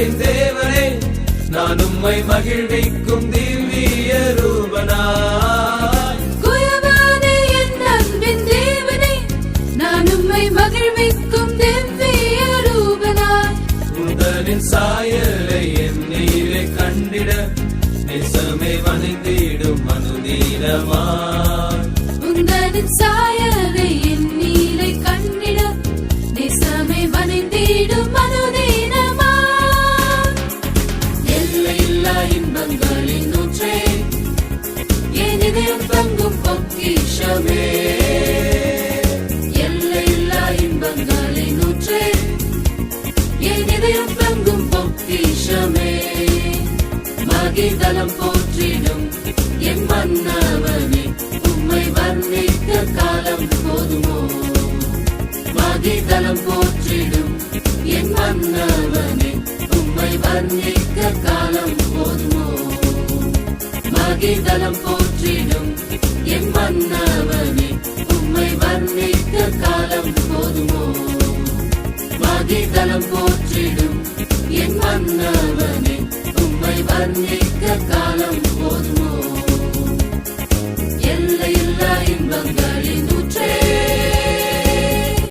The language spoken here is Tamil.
அன்பின் தேவனே, நான் உம்மை மகிழ்விக்கும் திவ்ய ரூபனாய். குயவனே என் அன்பின் தேவனே, நான் உம்மை மகிழ்விக்கும் திவ்ய ரூபனாய். உந்தனின் சாயலை என்னிலே கண்டிட நேசமே வணைந்திடும் அனுதீனமாய். உந்தனின் சாயலை என்னிலே கண்டிட நேசமே வணைந்திடும் அனுதீனமாய். எல்லையில்லா இன்பங்களின் ஊற்றே, என் இதயம் தங்கும் பொக்கிஷமே. எல்லையில்லா இன்பங்களின் ஊற்றே, என் இதயம் தங்கும் பொக்கிஷமே. மகிதலம் போற்றிடும் என் மன்னவனே, உம்மை வர்ணிக்க காலம் போதுமோ. மகிதலம் போற்றிடும் என் மன்னவனே, உம்மை வர்ணிக்க காலம் போதுமோ. மகிதலம் போற்றிடும் என் மன்னவனே, உம்மை வர்ணிக்க காலம் போதுமோ. மகிதலம் போற்றிடும் என் மன்னவனே, உம்மை வர்ணிக்க காலம் போதுமோ. எல்லையில்லா இன்பங்களின்